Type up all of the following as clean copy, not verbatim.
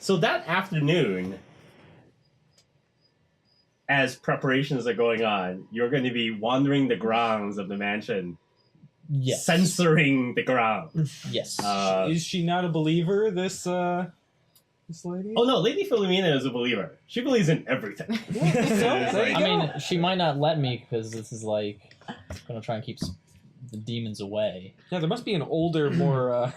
So that afternoon, as preparations are going on, you're going to be wandering the grounds of the mansion, Yes. censoring the ground. Yes. Is she not a believer, this lady? Oh no, Lady Philomena is a believer. She believes in everything. I mean, she might not let me because this is like gonna try and keep the demons away. Yeah, there must be an older, more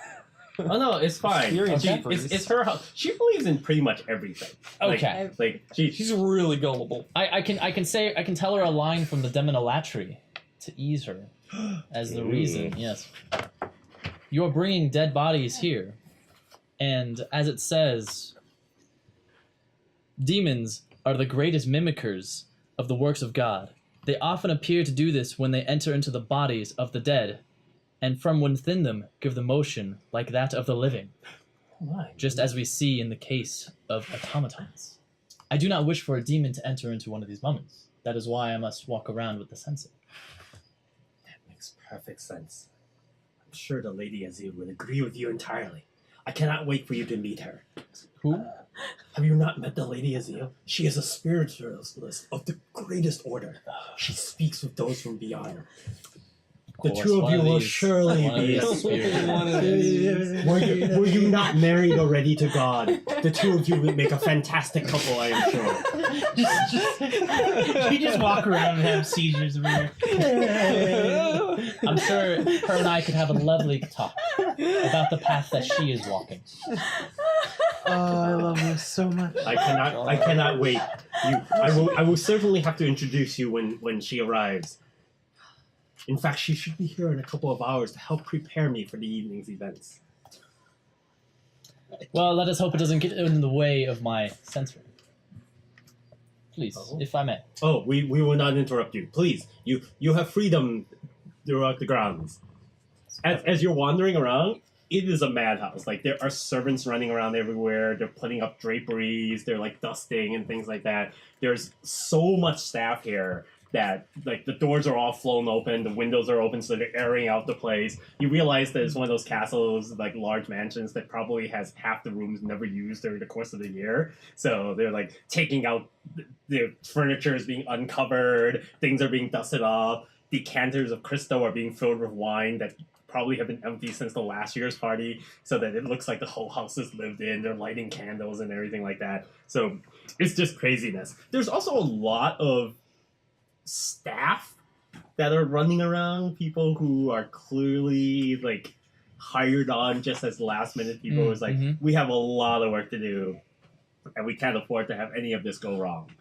Oh no, it's fine. experienced Okay. priest. It's her house. She believes in pretty much everything. Okay. Like She's really gullible. I can tell her a line from the Demonolatry to ease her as the reason. Yes. You're bringing dead bodies here, and as it says, demons are the greatest mimickers of the works of God. They often appear to do this when they enter into the bodies of the dead, and from within them give the motion like that of the living, just as we see in the case of automatons. I do not wish for a demon to enter into one of these mummies. That is why I must walk around with the censer. That makes perfect sense. I'm sure the Lady Azel would agree with you entirely. I cannot wait for you to meet her. Who? Have you not met the Lady Azel? She is a spiritualist of the greatest order. She speaks with those from beyond. The two of you will surely be. Were you not married already to God? The two of you would make a fantastic couple, I am sure. You just walk around and have seizures over here. I'm sure her and I could have a lovely talk about the path that she is walking. Oh, I love this so much. I cannot wait. I will certainly have to introduce you when she arrives. In fact, she should be here in a couple of hours to help prepare me for the evening's events. Well, let us hope it doesn't get in the way of my censoring. Please, if I may. Oh, we will not interrupt you. Please, you have freedom throughout the grounds. As you're wandering around, it is a madhouse. Like, there are servants running around everywhere. They're putting up draperies. They're, like, dusting and things like that. There's so much staff here that, like, the doors are all flown open, the windows are open, so they're airing out the place. You realize that it's one of those castles, like, large mansions that probably has half the rooms never used during the course of the year. So they're, like, taking out, the furniture is being uncovered, things are being dusted off, decanters of Cristo are being filled with wine that probably have been empty since the last year's party, so that it looks like the whole house is lived in. They're lighting candles and everything like that. So it's just craziness. There's also a lot of staff that are running around, people who are clearly like hired on just as last minute people. It's like, we have a lot of work to do and we can't afford to have any of this go wrong.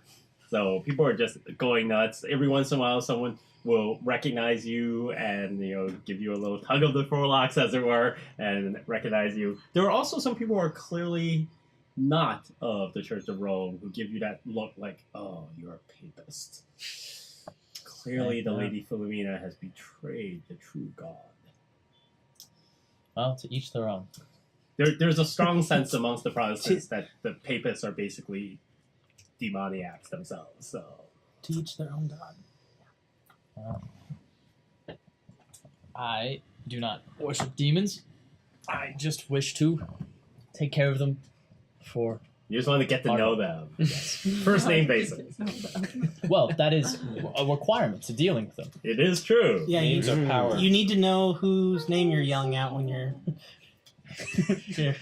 So people are just going nuts. Every once in a while someone will recognize you and, you know, give you a little tug of the forelocks, as it were, and recognize you. There are also some people who are clearly not of the Church of Rome who give you that look like, oh, you're a papist. Clearly, the Lady Philomena has betrayed the true God. Well, to each their own. There's a strong sense amongst the Protestants that the papists are basically demoniacs themselves. So To each their own God. I do not worship demons. I just wish to take care of them for... You just want to get to know them. Yes. First name basis. Well, that is a requirement to dealing with them. It is true. Yeah, Names are power. You need to know whose name you're yelling out when you're...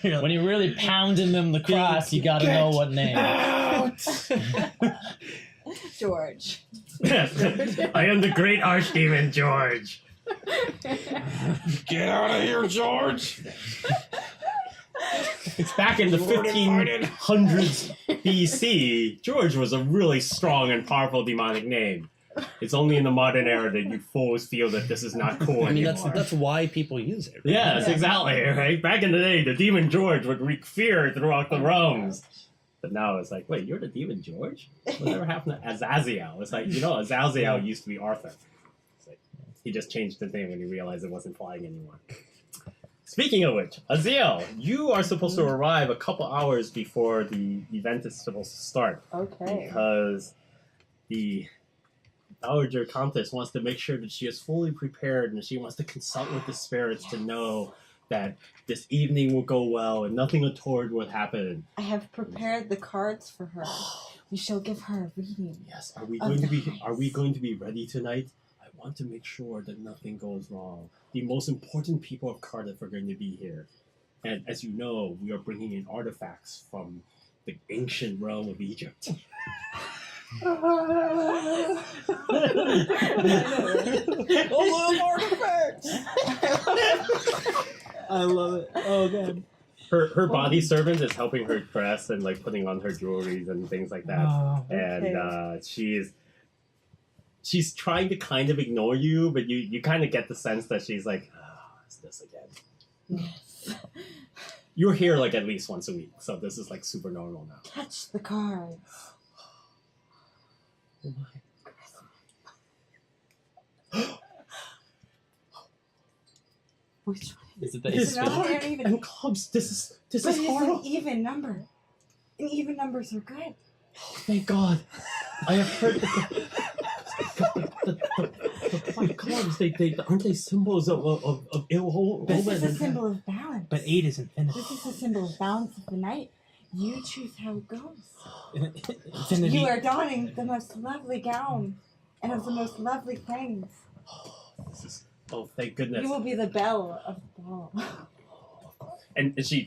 When you're really pounding them the cross, you gotta know what name. George. Yes. I am the great archdemon, George. Get out of here, George! Back in the 1500s BC, George was a really strong and powerful demonic name. It's only in the modern era that you fools feel that this is not cool I mean, anymore. that's why people use it. Right? Yes, exactly, right? Back in the day, the demon George would wreak fear throughout the realms. But now it's like, wait, you're the demon George? Whatever happened to Azazel? It's like, you know, Azazel used to be Arthur. It's like, he just changed his name when he realized it wasn't flying anymore. Speaking of which, Azel, you are supposed to arrive a couple hours before the event is supposed to start. Okay. Because the Dowager Countess wants to make sure that she is fully prepared and she wants to consult with the spirits to know that this evening will go well and nothing untoward will happen. I have prepared the cards for her. We shall give her a reading. Yes, are we Of going to the be? Are we going to be ready tonight? I want to make sure that nothing goes wrong. The most important people of Cardiff are going to be here, and as you know, we are bringing in artifacts from the ancient realm of Egypt. I love artifacts. I love it. Oh god. Her body servant is helping her dress and like putting on her jewelries and things like that. Oh, And she's trying to kind of ignore you, but you kind of get the sense that she's like, oh, it's this again. Yes. You're here like at least once a week, so this is like super normal now. Touch the cards. Oh Which one? Is it the This ace No, of spades? they aren't even. and clubs. This is But it's an horrible. even number. And even numbers are good. Thank God. I have heard the white clubs. They aren't they symbols of ill This is a omen? symbol of balance. But 8 is infinity. This is a symbol of balance of the night. You choose how it goes. Infinity. You are donning the most lovely gown and of the most lovely things. This is, oh, thank goodness. You will be the belle of the ball. And she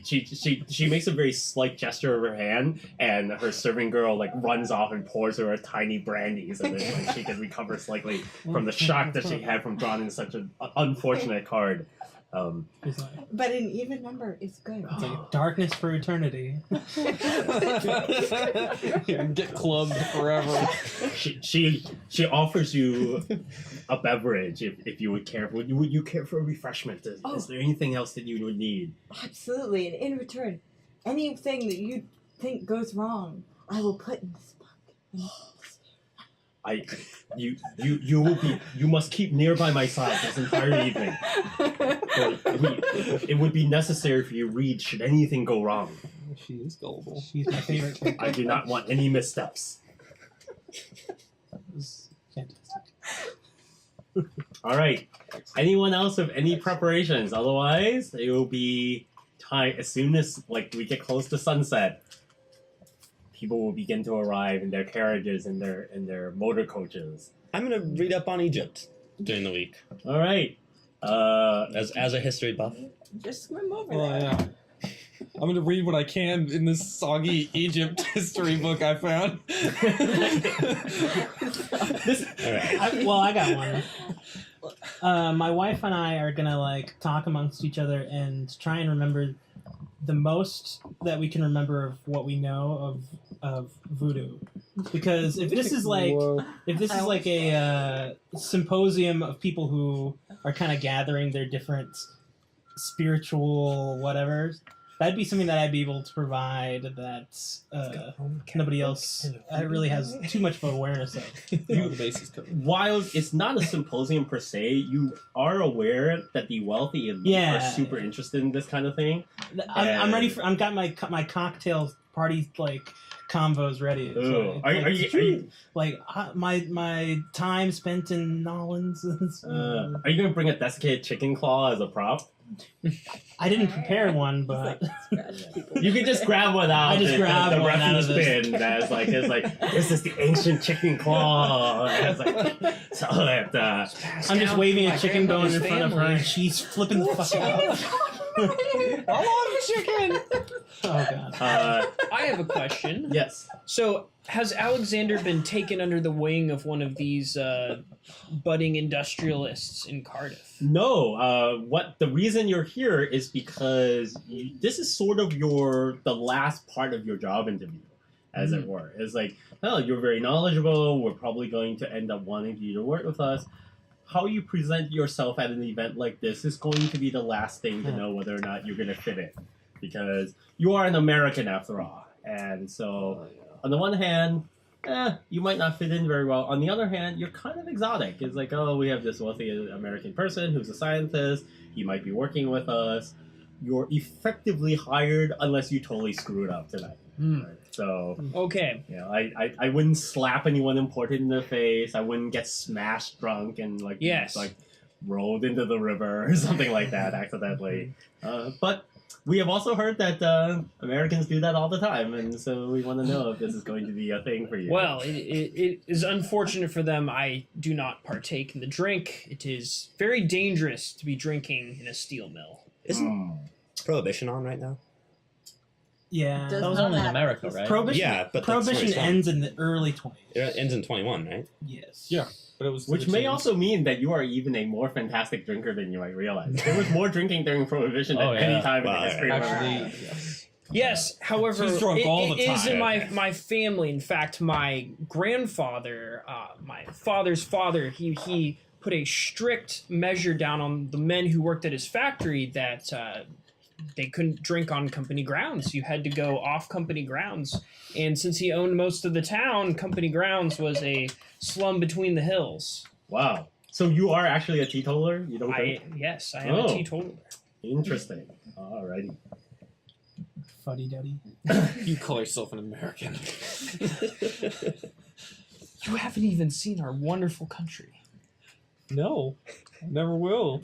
makes a very slight gesture of her hand, and her serving girl like runs off and pours her a tiny brandy so that like, she can recover slightly from the shock that she had from drawing such an unfortunate card. It's like, But an even number is good. it's like darkness for eternity. Get clubbed forever. She offers you a beverage if you would care. Would you care for a refreshment? Is there anything else that you would need? Absolutely. And in return, anything that you think goes wrong, I will put in this book. You must keep nearby my side this entire evening. It would be necessary for you to read should anything go wrong. She is gullible. She's my favorite character. I do not want any missteps. That was fantastic. All right. Anyone else have any preparations? Otherwise, it will be time as soon as like we get close to sunset. People will begin to arrive in their carriages and their motor coaches. I'm gonna read up on Egypt during the week All right. as a history buff. Just swim over Oh, there. yeah. I'm gonna read what I can in this soggy Egypt history book I found. This, All right. I got one. My wife and I are gonna like talk amongst each other and try and remember the most that we can remember of what we know of voodoo. Because if this is like Whoa. a symposium of people who are kind of gathering their different spiritual whatevers, that'd be something that I'd be able to provide that nobody else really has too much of awareness of. The bases covered. while it's not a symposium per se, you are aware that the wealthy elite Yeah. are super interested in this kind of thing. I'm ready for. I've got my cocktail party like combos ready. Ooh. So Are it's you- true. are you- Like my time spent in Nolans. Are you gonna bring a desiccated chicken claw as a prop? I didn't prepare one, but You could just grab one out. I just and- grabbed the one out refuse of this. bin. That's like it's like this is the ancient chicken claw. It's like, so that I'm just waving a my chicken bone in grandmother's front of her, family. and she's flipping the fuck out. I love chicken. Oh god. I have a question. yes. So, has Alexander been taken under the wing of one of these budding industrialists in Cardiff? No. What the reason you're here is because this is sort of the last part of your job interview, as it were. It's like, oh, you're very knowledgeable. We're probably going to end up wanting you to work with us. How you present yourself at an event like this is going to be the last thing to know whether or not you're going to fit in, because you are an American after all. And so, on the one hand, you might not fit in very well. On the other hand, you're kind of exotic. It's like, oh, we have this wealthy American person who's a scientist. He might be working with us. You're effectively hired unless you totally screw it up tonight. Right? So, Okay. you know, I wouldn't slap anyone important in the face. I wouldn't get smashed drunk and like Yes. like rolled into the river or something like that accidentally. But we have also heard that Americans do that all the time, and so we want to know if this is going to be a thing for you. Well, it is unfortunate for them. I do not partake in the drink. It is very dangerous to be drinking in a steel mill. Isn't Prohibition on right now? Yeah. Does That was not only in have- America, right? Prohibition, Yeah, but that's Prohibition 21. ends in the early 20s. It ends in 21, right? Yes. Yeah. But it was Which may also mean that you are even a more fantastic drinker than you might realize. There was more drinking during Prohibition than Oh, yeah. any time Wow, in the history of actually, America. Yes, however, He's drunk all the it is in time. my family. In fact, my grandfather, my father's father, he put a strict measure down on the men who worked at his factory that they couldn't drink on company grounds. You had to go off company grounds. And since he owned most of the town, company grounds was a slum between the hills. Wow. So you are actually a teetotaler? You don't drink? Yes, I am Oh. a teetotaler. Interesting. Alrighty. Fuddy duddy. You call yourself an American. You haven't even seen our wonderful country. No. Never will.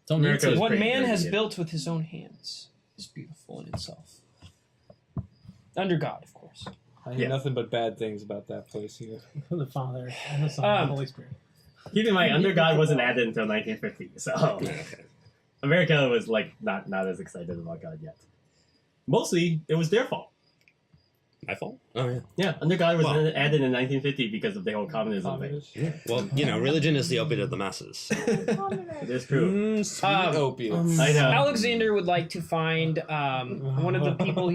Don't need America to. is What pretty man dirty, has yeah. built with his own hands is beautiful in itself. Under God, of course. I hear Yeah. nothing but bad things about that place here. The Father and the Son and the Holy Spirit. Keep in mind, Under God wasn't added until 1950, so America was like not as excited about God yet. Mostly, it was their fault. My fault? Oh, yeah. Yeah, Under God was Well- added in 1950 because of the whole communism thing. Yeah. Well, religion is the opiate of the masses. It is true. Sweet Um, opiates. I know. Alexander would like to find one of the people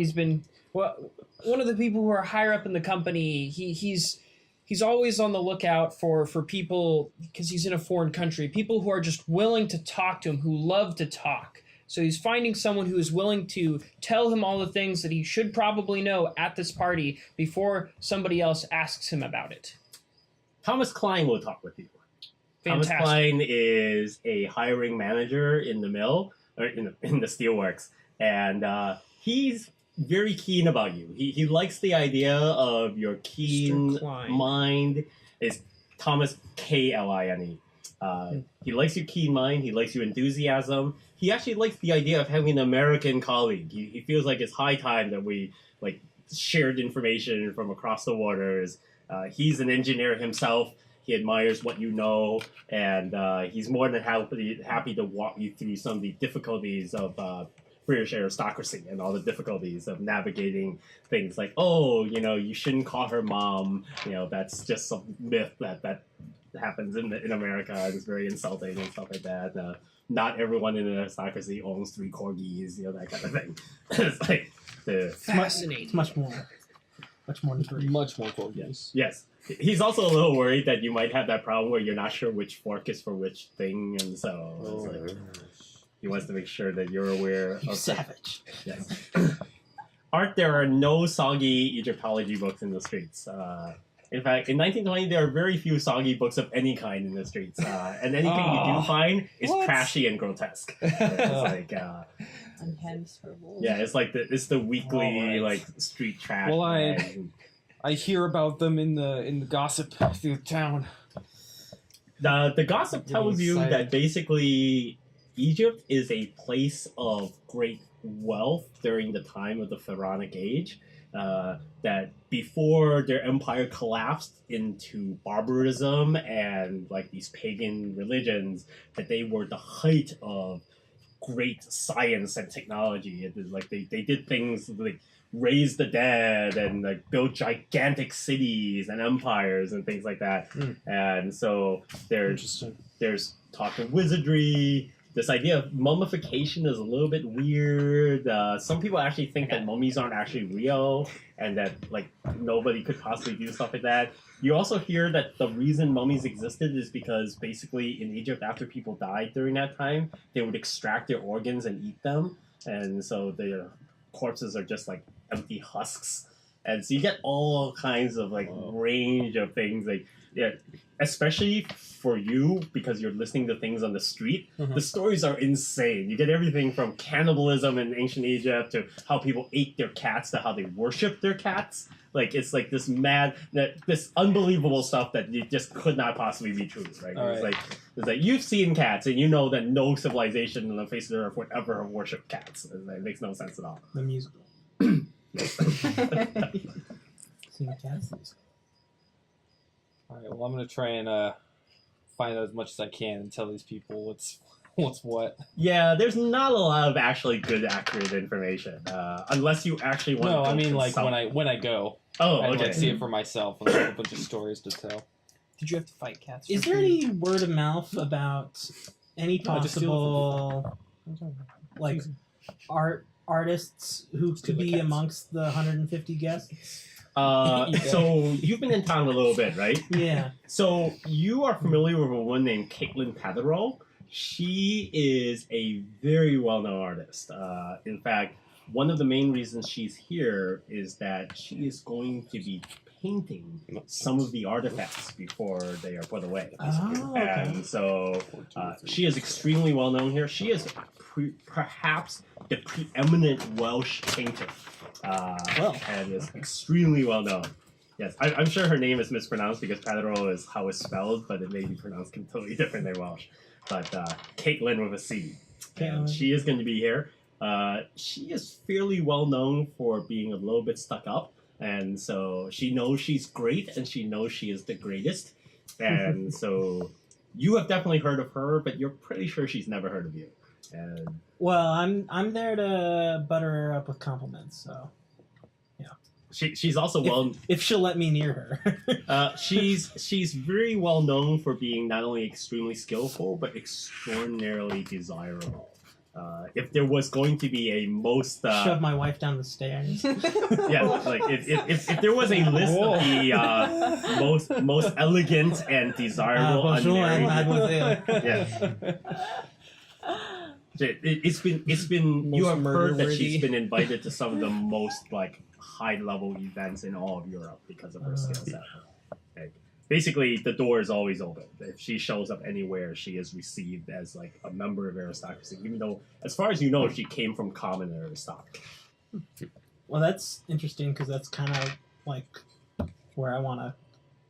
one of the people who are higher up in the company. He's always on the lookout for people, because he's in a foreign country, people who are just willing to talk to him, who love to talk. So he's finding someone who is willing to tell him all the things that he should probably know at this party before somebody else asks him about it. Thomas Klein will talk with you. Thomas Fantastic. Klein is a hiring manager in the mill, or in the steelworks, and he's very keen about you. He likes the idea of your keen Mr. Klein. mind. Is Thomas Kline. He likes your keen mind. He likes your enthusiasm. He actually likes the idea of having an American colleague. He feels like it's high time that we shared information from across the waters. He's an engineer himself. He admires what you know, and he's more than happy to walk you through some of the difficulties of British aristocracy and all the difficulties of navigating things like, you shouldn't call her mom. That's just some myth that happens in America. It's very insulting and stuff like that. Not everyone in an aristocracy owns 3 corgis, that kind of thing. It's like Fascinating. It's much more than 3. Much more focus. yes. He's also a little worried that you might have that problem where you're not sure which fork is for which thing, and so it's like, he wants to make sure that you're aware You of savage. Yes. Art, there are no soggy Egyptology books in the streets. In fact, in 1920, there are very few soggy books of any kind in the streets. And anything you do find is What? trashy and grotesque. It's like, And hence for wolves. yeah, it's the weekly Alright. street trash. Well, mag. I hear about them in the gossip through town. The gossip Getting tells you excited. that basically Egypt is a place of great wealth during the time of the Pharaonic Age. That before their empire collapsed into barbarism and these pagan religions, that they were the height of great science and technology. It is they did things like raise the dead and build gigantic cities and empires and things like that. And so Interesting. there's talk of wizardry. This idea of mummification is a little bit weird. Some people actually think that mummies aren't actually real and that nobody could possibly do stuff like that. You also hear that the reason mummies existed is because basically in Egypt, after people died during that time, they would extract their organs and eat them, and so their corpses are just empty husks. And so you get all kinds of range of things. Yeah, especially for you because you're listening to things on the street. Mhm. The stories are insane. You get everything from cannibalism in ancient Egypt to how people ate their cats to how they worship their cats. Like it's like this this unbelievable stuff that you just could not possibly be true, right? All It's right. like you've seen cats and you know that no civilization on the face of the earth would ever have worshipped cats. It makes no sense at all. The musical. Seen the cats musical. All right. Well, I'm gonna try and find out as much as I can and tell these people what's what. Yeah, there's not a lot of actually good, accurate information, unless you actually want. No, to I go mean like consult. when I go, Oh, I okay. like see it for myself and have a bunch of stories to tell. Did you have to fight cats? Is for there food? any word of mouth about any No, I just steal possible like artists who Steal could the be cats. amongst the 150 guests? So you've been in town a little bit, right? Yeah. So you are familiar with a woman named Caitlin Patterall. She is a very well-known artist. In fact, one of the main reasons she's here is that she is going to be painting some of the artifacts before they are put away. Oh, okay. And so she is extremely well-known here. She is perhaps the preeminent Welsh painter. And is extremely well-known. Yes, I'm sure her name is mispronounced because Patterol is how it's spelled, but it may be pronounced completely different than Welsh. But Caitlin with a C. And Caitlin. she is going to be here. She is fairly well known for being a little bit stuck up. And so she knows she's great and she knows she is the greatest. And so you have definitely heard of her, but you're pretty sure she's never heard of you. And Well, I'm there to butter her up with compliments, so she's also well if she'll let me near her. she's very well known for being not only extremely skillful but extraordinarily desirable. If there was going to be a most Shove my wife down the stairs. yeah, like if there was a list of the most elegant and desirable Bonjour, unmarried, mademoiselle. yes. It's been you Most have heard that murder-worthy. she's been invited to some of the most like high level events in all of Europe because of her skill set. Like, basically, the door is always open. If she shows up anywhere, she is received as like a member of aristocracy, even though, as far as you know, she came from common aristocracy. Well, that's interesting because that's kind of like where I want to.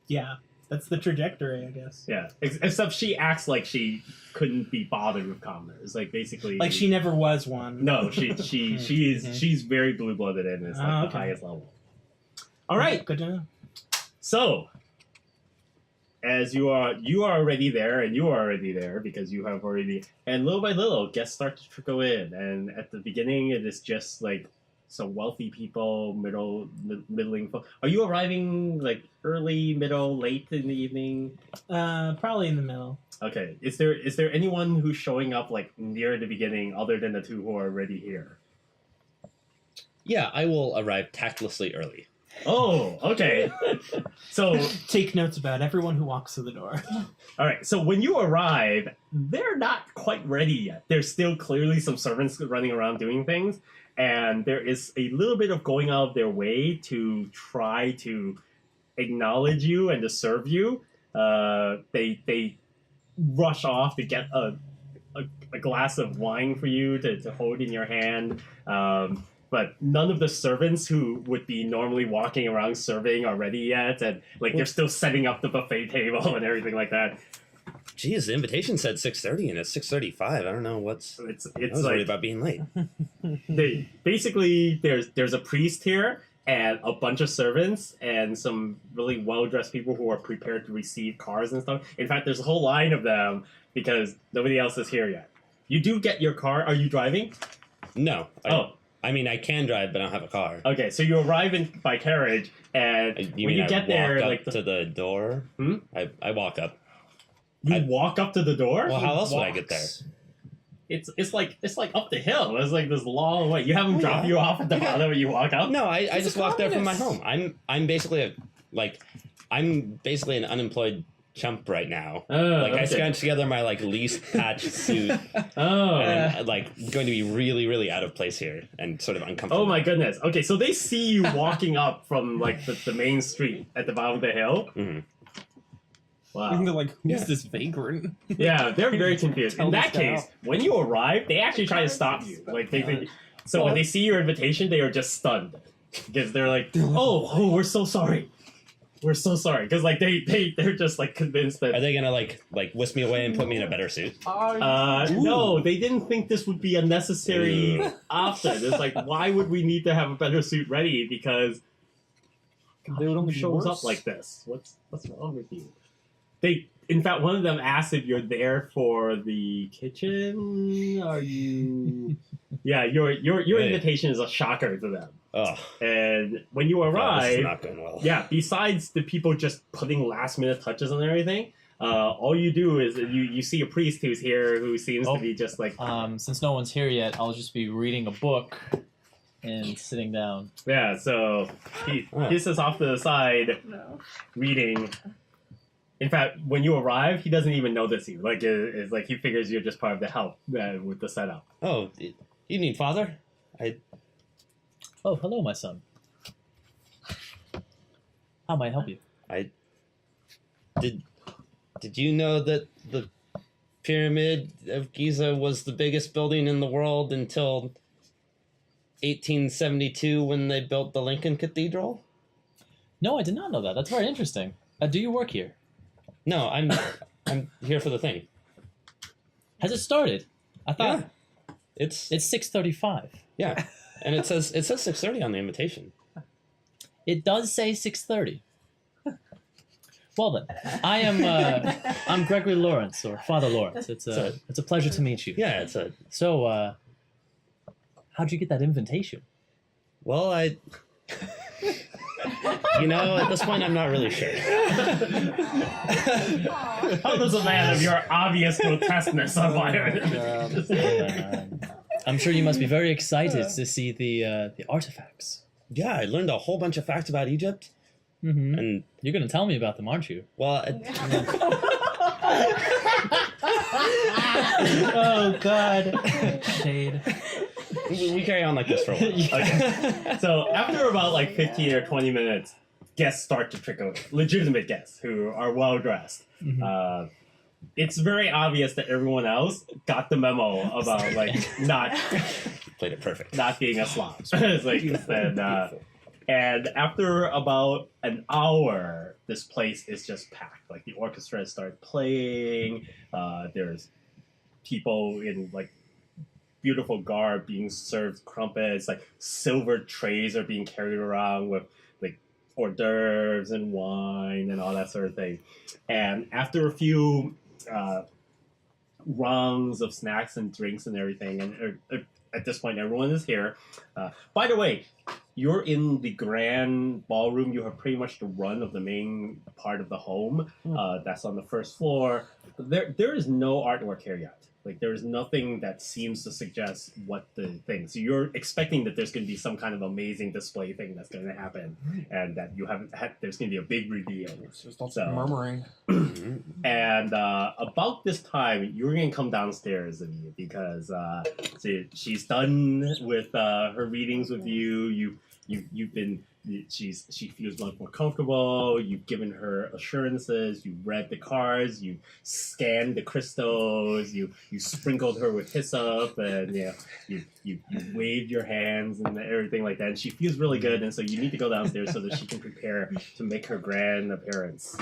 Yeah, that's the trajectory, I guess. Yeah, except she acts like she couldn't be bothered with commoners. Like basically, Like she never was one. No, she's very blue blooded and is like Oh, the okay. highest level. All right, Good to know. so as you are already there, and you are already there because you have already, and little by little, guests start to trickle in. And at the beginning, it is just like some wealthy people, middling folk. Are you arriving like early, middle, late in the evening? Probably in the middle. Okay. Is there anyone who's showing up like near the beginning other than the two who are already here? Yeah, I will arrive tactlessly early. Oh, okay. So, Take notes about everyone who walks through the door. all right. So when you arrive, they're not quite ready yet. There's still clearly some servants running around doing things, and there is a little bit of going out of their way to try to acknowledge you and to serve you. They rush off to get a glass of wine for you to hold in your hand. But none of the servants who would be normally walking around serving are ready yet, and like they're still setting up the buffet table and everything like that. Geez, the invitation said 6:30 and it's 6:35. I don't know what's. So it's I was worried like about being late. they basically there's a priest here and a bunch of servants and some really well dressed people who are prepared to receive cars and stuff. In fact, there's a whole line of them because nobody else is here yet. You do get your car. Are you driving? No. I mean, I can drive, but I don't have a car. Okay, so you arrive by carriage, and You when mean you get there, walk up like to the door? Hmm? I walk up. you I- walk up to the door. Well, how else would I get there? It's like up the hill. It's like this long way. You have them drop you off at the bottom, and you walk up. No, I He's just a walk there from my communist. home. I'm basically I'm basically an unemployed chump right now. Oh, Like I okay. scrunched together my like least patched suit, Oh. and I'm like going to be really, really out of place here and sort of uncomfortable. Oh my goodness. Okay, so they see you walking up from like the main street at the bottom of the hill. Mhm. Wow. They're like, who's Yeah. this vagrant? Yeah, they're very confused. Tell In this that guy case, out. when you arrive, they actually try to stop you. Like they think. So when they see your invitation, they are just stunned because they're like, "Oh, we're so sorry, we're so sorry." Because like they're just like convinced that. Are they gonna like whisk me away and put me in a better suit? No, they didn't think this would be a necessary option. It's like, why would we need to have a better suit ready? Because They would only be shows worse. up like this. What's wrong with you? They, in fact, one of them asked if you're there for the kitchen. Are you? Yeah, your Right. invitation is a shocker to them. Oh, And when you yeah, this arrive, is not going well. yeah, besides the people just putting last minute touches on everything, all you do is you see a priest who's here who seems to be just like Since no one's here yet, I'll just be reading a book and sitting down. yeah. So he is off to the side No. reading. In fact, when you arrive, he doesn't even notice you. Like it's like he figures you're just part of the help with the setup. Oh, evening, Father. Oh, hello, my son. How may I help you? Did you know that the Pyramid of Giza was the biggest building in the world until 1872 when they built the Lincoln Cathedral? No, I did not know that. That's very interesting. Do you work here? No, I'm here for the thing. Has it started? I thought Yeah. It's 6:35. yeah, and it says 6:30 on the invitation. It does say 6:30. Well then, I am I'm Gregory Lawrence, or Father Lawrence. It's a pleasure to meet you. Yeah, it's a So, how'd you get that invitation? well, you know, at this point, I'm not really sure. How does a man of your obvious grotesqueness survive? I'm sure you must be very excited to see the artifacts. Yeah, I learned a whole bunch of facts about Egypt, Mm-hmm. and You're going to tell me about them, aren't you? well, Oh God. Shade. we carry on like this for a while. Okay. So after about like 15 or 20 minutes, guests start to trickle. Legitimate guests who are well dressed. Mhm. It's very obvious that everyone else got the memo about like not Played it perfect. being a slob. It's like and after about an hour, this place is just packed. Like the orchestra start playing. There's people in like beautiful garb being served crumpets. Like silver trays are being carried around with like hors d'oeuvres and wine and all that sort of thing. And after a few rungs of snacks and drinks and everything, and at this point, everyone is here. By the way, you're in the grand ballroom. You have pretty much the run of the main part of the home. That's on the first floor. There is no artwork here yet. Like, there's nothing that seems to suggest what the thing. So you're expecting that there's going to be some kind of amazing display thing that's going to happen, and that you haven't had. There's going to be a big reveal. Just lots So- of murmuring. And about this time, you're gonna come downstairs, Amelia, because she's done with her readings with you. You've been. She feels much more comfortable. You've given her assurances. You read the cards. You scanned the crystals. You sprinkled her with hyssop, and you waved your hands and everything like that. And she feels really good. And so you need to go downstairs so that she can prepare to make her grand appearance.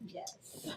Yes.